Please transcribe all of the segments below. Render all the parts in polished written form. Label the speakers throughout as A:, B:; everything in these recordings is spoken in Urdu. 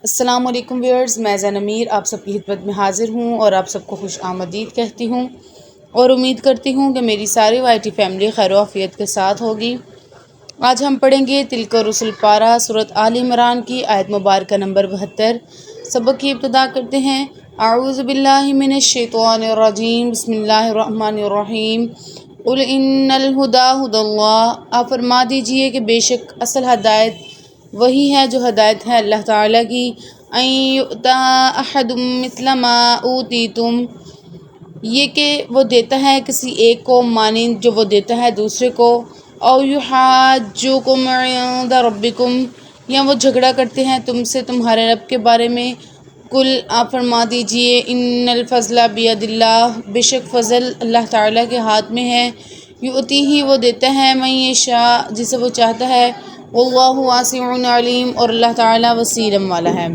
A: السلام علیکم ویورز، میں زین امیر آپ سب کی خدمت میں حاضر ہوں اور آپ سب کو خوش آمدید کہتی ہوں اور امید کرتی ہوں کہ میری ساری وائی ٹی فیملی خیر و عافیت کے ساتھ ہوگی۔ آج ہم پڑھیں گے تلک الرسل پارہ سورۃ آل عمران کی آیت مبارکہ نمبر 72۔ سبق کی ابتدا کرتے ہیں۔ اعوذ باللہ من الشیطان الرجیم، بسم اللہ الرحمن الرحیم۔ قل ان الہدی ھدی اللہ، آپ فرما دیجئے کہ بے شک اصل ہدایت وہی ہے جو ہدایت ہے اللہ تعالیٰ کی۔ ان یؤتی احد مثل ما اوتیتم، یہ کہ وہ دیتا ہے کسی ایک کو مانند جو وہ دیتا ہے دوسرے کو۔ او یحاجوکم عند ربکم، یا وہ جھگڑا کرتے ہیں تم سے تمہارے رب کے بارے میں۔ قل، آپ فرما دیجئے، ان الفضل بید اللہ، بے شک فضل اللہ تعالیٰ کے ہاتھ میں ہے۔ یؤتیہ، وہ دیتا ہے، من یشاء، جسے وہ چاہتا ہے۔ واللہ واسع علیم، اور اللہ تعالیٰ وسیع علم والا ہے۔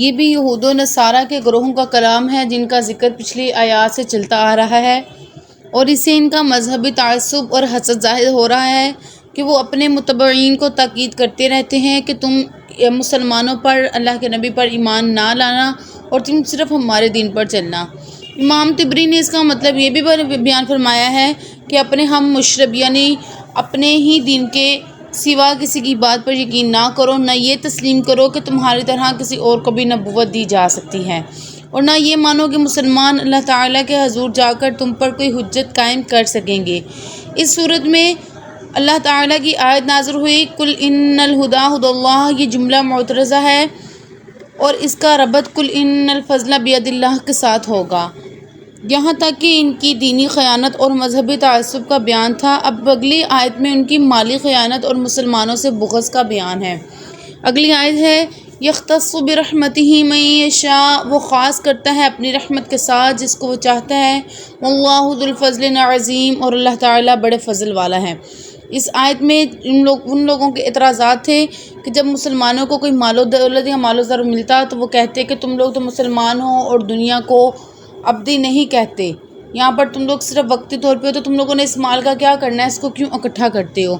A: یہ بھی یہود و نصارہ کے گروہوں کا کلام ہے جن کا ذکر پچھلی آیات سے چلتا آ رہا ہے، اور اس سے ان کا مذہبی تعصب اور حسد ظاہر ہو رہا ہے کہ وہ اپنے متبعین کو تاکید کرتے رہتے ہیں کہ تم مسلمانوں پر، اللہ کے نبی پر ایمان نہ لانا اور تم صرف ہمارے دین پر چلنا۔ امام طبری نے اس کا مطلب یہ بھی بیان فرمایا ہے کہ اپنے ہم مشرب یعنی اپنے ہی دین کے سوا کسی کی بات پر یقین نہ کرو، نہ یہ تسلیم کرو کہ تمہاری طرح کسی اور کو بھی نبوت دی جا سکتی ہے، اور نہ یہ مانو کہ مسلمان اللہ تعالیٰ کے حضور جا کر تم پر کوئی حجت قائم کر سکیں گے۔ اس صورت میں اللہ تعالیٰ کی آیت نازل ہوئی، قل ان الہدی ھدی اللہ، یہ جملہ معترضہ ہے اور اس کا ربط قل ان الفضل بید اللہ کے ساتھ ہوگا۔ یہاں تک کہ ان کی دینی خیانت اور مذہبی تعصب کا بیان تھا، اب اگلی آیت میں ان کی مالی خیانت اور مسلمانوں سے بغض کا بیان ہے۔ اگلی آیت ہے، یختص برحمتہ من یشاء، وہ خاص کرتا ہے اپنی رحمت کے ساتھ جس کو وہ چاہتا ہے۔ واللہ ذو الفضل العظیم، اور اللہ تعالیٰ بڑے فضل والا ہے۔ اس آیت میں ان لوگوں کے اعتراضات تھے کہ جب مسلمانوں کو کوئی مال و دولت یا مال و زر ملتا تو وہ کہتے کہ تم لوگ تو مسلمان ہو اور دنیا کو ابدی نہیں کہتے، یہاں پر تم لوگ صرف وقتی طور پہ ہو، تو تم لوگوں نے اس مال کا کیا کرنا ہے، اس کو کیوں اکٹھا کرتے ہو؟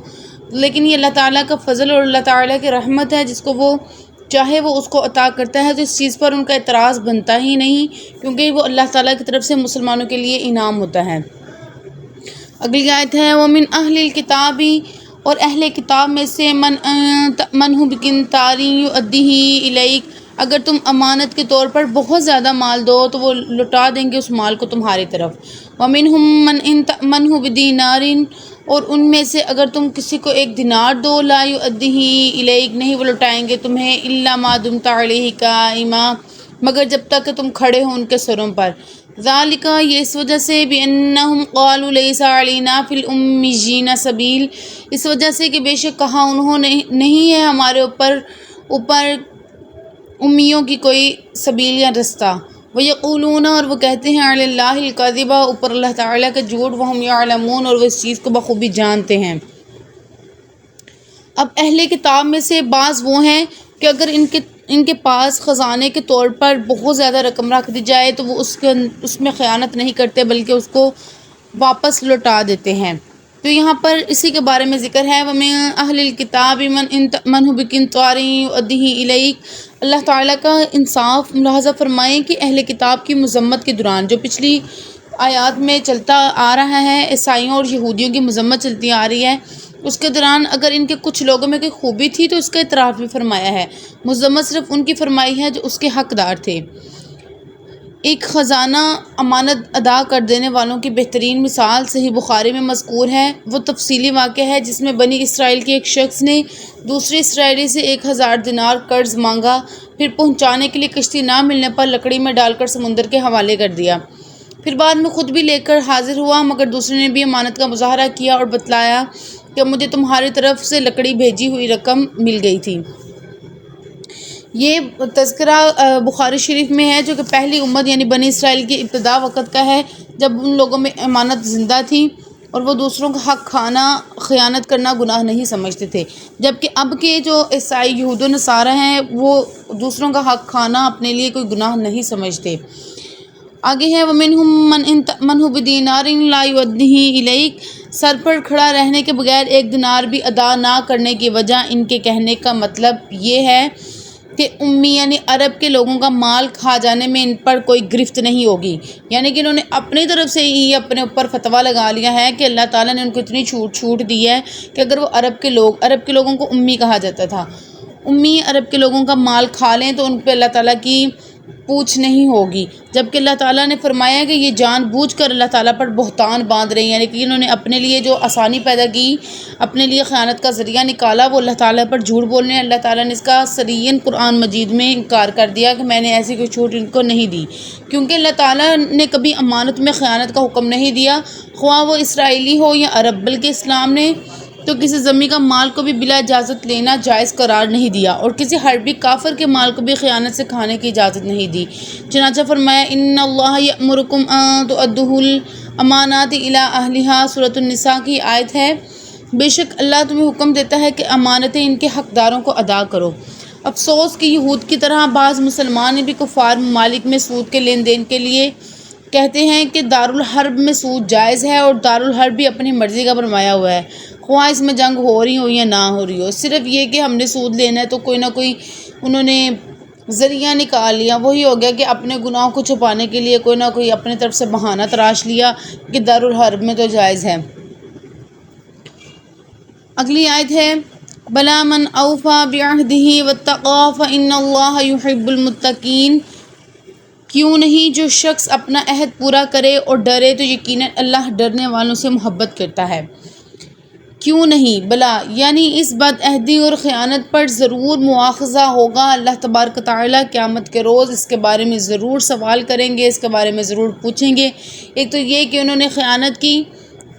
A: لیکن یہ اللہ تعالیٰ کا فضل اور اللہ تعالیٰ کی رحمت ہے، جس کو وہ چاہے وہ اس کو عطا کرتا ہے، تو اس چیز پر ان کا اعتراض بنتا ہی نہیں، کیونکہ وہ اللہ تعالیٰ کی طرف سے مسلمانوں کے لیے انعام ہوتا ہے۔ اگلی آیت ہے، وَمِنْ أَهْلِ الْكِتَابِ، اور اہل کتاب میں سے من تأمنہ بقنطار یؤدیہ الیک، اگر تم امانت کے طور پر بہت زیادہ مال دو تو وہ لوٹا دیں گے اس مال کو تمہاری طرف۔ وَمِنْهُمْ مَنْ إِنْ تَأْمَنْهُ بِدِینَارٍ، اور ان میں سے اگر تم کسی کو ایک دینار دو، لا یؤدیہ الیک، نہیں وہ لوٹائیں گے تمہیں، الا ما دمت علیہ قائما، مگر جب تک کہ تم کھڑے ہو ان کے سروں پر۔ ذالک، یہ اس وجہ سے، بِأَنَّهُمْ قَالُوا لَيْسَ عَلَيْنَا فِي الْأُمِّيِّينَ سَبِیلٌ، اس وجہ سے کہ بے شک کہا انہوں نے نہیں ہے ہمارے اوپر امیوں کی کوئی سبیل یا رستہ۔ وَيَقُولُونَ، اور وہ کہتے ہیں، عَلَى اللَّهِ الْكَذِبَ، اوپر اللہ تعالیٰ کا جھوٹ، وَهُمْ يَعْلَمُونَ، اور وہ اس چیز کو بخوبی جانتے ہیں۔ اب اہل کتاب میں سے بعض وہ ہیں کہ اگر ان کے پاس خزانے کے طور پر بہت زیادہ رقم رکھ دی جائے تو وہ اس میں خیانت نہیں کرتے بلکہ اس کو واپس لوٹا دیتے ہیں۔ تو یہاں پر اسی کے بارے میں ذکر ہے، وَمِنْ أَهْلِ الْكِتَابِ مَنْ إِنْ تَأْمَنْهُ بِقِنْطَارٍ يُؤَدِّهِ إِلَيْكَ، اللہ تعالیٰ کا انصاف ملاحظہ فرمائیں کہ اہل کتاب کی مذمت کے دوران جو پچھلی آیات میں چلتا آ رہا ہے، عیسائیوں اور یہودیوں کی مذمت چلتی آ رہی ہے، اس کے دوران اگر ان کے کچھ لوگوں میں کوئی خوبی تھی تو اس کا اعتراف بھی فرمایا ہے۔ مذمت صرف ان کی فرمائی ہے جو اس کے حقدار تھے۔ ایک خزانہ امانت ادا کر دینے والوں کی بہترین مثال صحیح بخاری میں مذکور ہے۔ وہ تفصیلی واقعہ ہے جس میں بنی اسرائیل کے ایک شخص نے دوسرے اسرائیلی سے 1000 دینار قرض مانگا، پھر پہنچانے کے لیے کشتی نہ ملنے پر لکڑی میں ڈال کر سمندر کے حوالے کر دیا، پھر بعد میں خود بھی لے کر حاضر ہوا، مگر دوسرے نے بھی امانت کا مظاہرہ کیا اور بتلایا کہ مجھے تمہاری طرف سے لکڑی بھیجی ہوئی رقم مل گئی تھی۔ یہ تذکرہ بخاری شریف میں ہے، جو کہ پہلی امت یعنی بنی اسرائیل کی ابتدا وقت کا ہے، جب ان لوگوں میں امانت زندہ تھی اور وہ دوسروں کا حق کھانا، خیانت کرنا گناہ نہیں سمجھتے تھے، جبکہ اب کے جو عیسائی یہود و نصارہ ہیں وہ دوسروں کا حق کھانا اپنے لیے کوئی گناہ نہیں سمجھتے۔ آگے ہے، وَمِنْهُمْ مَنْ إِنْ تَأْمَنْهُ بِدِینَارٍ لَا یُؤَدِّهِ إِلَيْكَ، سر پر کھڑا رہنے کے بغیر ایک دینار بھی ادا نہ کرنے کی وجہ ان کے کہنے کا مطلب یہ ہے کہ امی یعنی عرب کے لوگوں کا مال کھا جانے میں ان پر کوئی گرفت نہیں ہوگی، یعنی کہ انہوں نے اپنی طرف سے ہی اپنے اوپر فتویٰ لگا لیا ہے کہ اللہ تعالیٰ نے ان کو اتنی چھوٹ دی ہے کہ اگر وہ عرب کے لوگوں کو امی کہا جاتا تھا، امی عرب کے لوگوں کا مال کھا لیں تو ان پہ اللہ تعالیٰ کی پوچھ نہیں ہوگی، جبکہ اللہ تعالیٰ نے فرمایا کہ یہ جان بوجھ کر اللہ تعالیٰ پر بہتان باندھ رہی ہیں، یعنی کہ انہوں نے اپنے لیے جو آسانی پیدا کی، اپنے لیے خیانت کا ذریعہ نکالا، وہ اللہ تعالیٰ پر جھوٹ بول رہے ہیں۔ اللہ تعالیٰ نے اس کا صریحاً قرآن مجید میں انکار کر دیا کہ میں نے ایسی کوئی چھوٹ ان کو نہیں دی، کیونکہ اللہ تعالیٰ نے کبھی امانت میں خیانت کا حکم نہیں دیا، خواہ وہ اسرائیلی ہو یا عرب، بلکہ اسلام نے تو کسی ذمی کا مال کو بھی بلا اجازت لینا جائز قرار نہیں دیا، اور کسی حربی کافر کے مال کو بھی خیانت سے کھانے کی اجازت نہیں دی۔ چنانچہ فرمایا ان اللہ یأمرکم ان تؤدوا الامانات الی اہلھا، سورۃ النساء کی آیت ہے، بے شک اللہ تمہیں حکم دیتا ہے کہ امانتیں ان کے حقداروں کو ادا کرو۔ افسوس کہ یہود کی طرح بعض مسلمان بھی کفار ممالک میں سود کے لین دین کے لیے کہتے ہیں کہ دارالحرب میں سود جائز ہے، اور دارالحرب بھی اپنی مرضی کا فرمایا ہوا ہے، خواہ اس میں جنگ ہو رہی ہو یا نہ ہو رہی ہو، صرف یہ کہ ہم نے سود لینا ہے تو کوئی نہ کوئی انہوں نے ذریعہ نکال لیا، وہی ہو گیا کہ اپنے گناہوں کو چھپانے کے لیے کوئی نہ کوئی اپنے طرف سے بہانہ تراش لیا کہ دارالحرب میں تو جائز ہے۔ اگلی آیت ہے بلا من اوفی بعہدہ واتقی فإن اللہ یحب المتقین، کیوں نہیں جو شخص اپنا عہد پورا کرے اور ڈرے تو یقیناً اللہ ڈرنے والوں سے محبت کرتا ہے۔ کیوں نہیں، بلا یعنی اس بد عہدی اور خیانت پر ضرور مواخذہ ہوگا، اللہ تبارک و تعالیٰ قیامت کے روز اس کے بارے میں ضرور سوال کریں گے، اس کے بارے میں ضرور پوچھیں گے۔ ایک تو یہ کہ انہوں نے خیانت کی،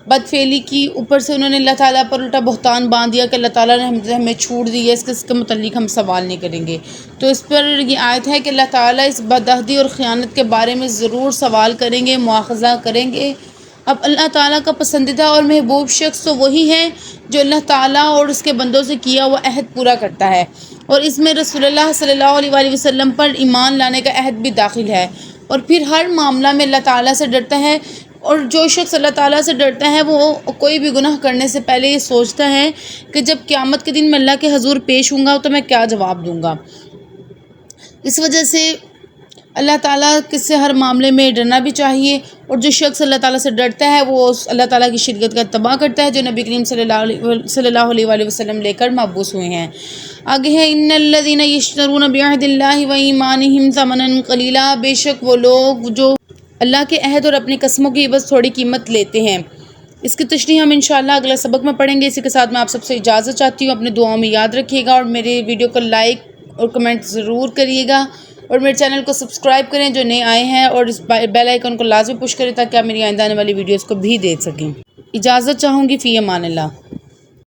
A: بدفعلی کی، اوپر سے انہوں نے اللہ تعالیٰ پر الٹا بہتان باندھ دیا کہ اللہ تعالیٰ نے ہمیں چھوٹ دی ہے، اس کے متعلق ہم سوال نہیں کریں گے۔ تو اس پر یہ آیت ہے کہ اللہ تعالیٰ اس بدعہدی اور خیانت کے بارے میں ضرور سوال کریں گے، مواخذہ کریں گے۔ اب اللہ تعالیٰ کا پسندیدہ اور محبوب شخص تو وہی ہے جو اللہ تعالیٰ اور اس کے بندوں سے کیا ہوا عہد پورا کرتا ہے، اور اس میں رسول اللہ صلی اللہ علیہ وآلہ وسلم پر ایمان لانے کا عہد بھی داخل ہے، اور پھر ہر معاملہ میں اللہ تعالیٰ سے ڈرتا ہے۔ اور جو شخص اللہ تعالیٰ سے ڈرتا ہے وہ کوئی بھی گناہ کرنے سے پہلے یہ سوچتا ہے کہ جب قیامت کے دن میں اللہ کے حضور پیش ہوں گا تو میں کیا جواب دوں گا۔ اس وجہ سے اللہ تعالیٰ سے ہر معاملے میں ڈرنا بھی چاہیے، اور جو شخص اللہ تعالیٰ سے ڈرتا ہے وہ اللہ تعالیٰ کی شریعت کا اتباع کرتا ہے جو نبی کریم صلی اللہ علیہ وآلہ وسلم لے کر مبعوث ہوئے ہیں۔ آگے ہے ان الذین یشترون بعہد اللہ وایمانہم ثمنا قلیلا، بے شک وہ لوگ جو اللہ کے عہد اور اپنی قسموں کی بس تھوڑی قیمت لیتے ہیں۔ اس کی تشریح ہم انشاءاللہ اگلا سبق میں پڑھیں گے۔ اسی کے ساتھ میں آپ سب سے اجازت چاہتی ہوں، اپنے دعاؤں میں یاد رکھیے گا، اور میرے ویڈیو کو لائک اور کمنٹ ضرور کریے گا، اور میرے چینل کو سبسکرائب کریں جو نئے آئے ہیں، اور اس بیل آئیکن کو لازمی پش کریں تاکہ آپ میری آئندہ آنے والی ویڈیوز کو بھی دیکھ سکیں۔ اجازت چاہوں گی، فی امان اللہ۔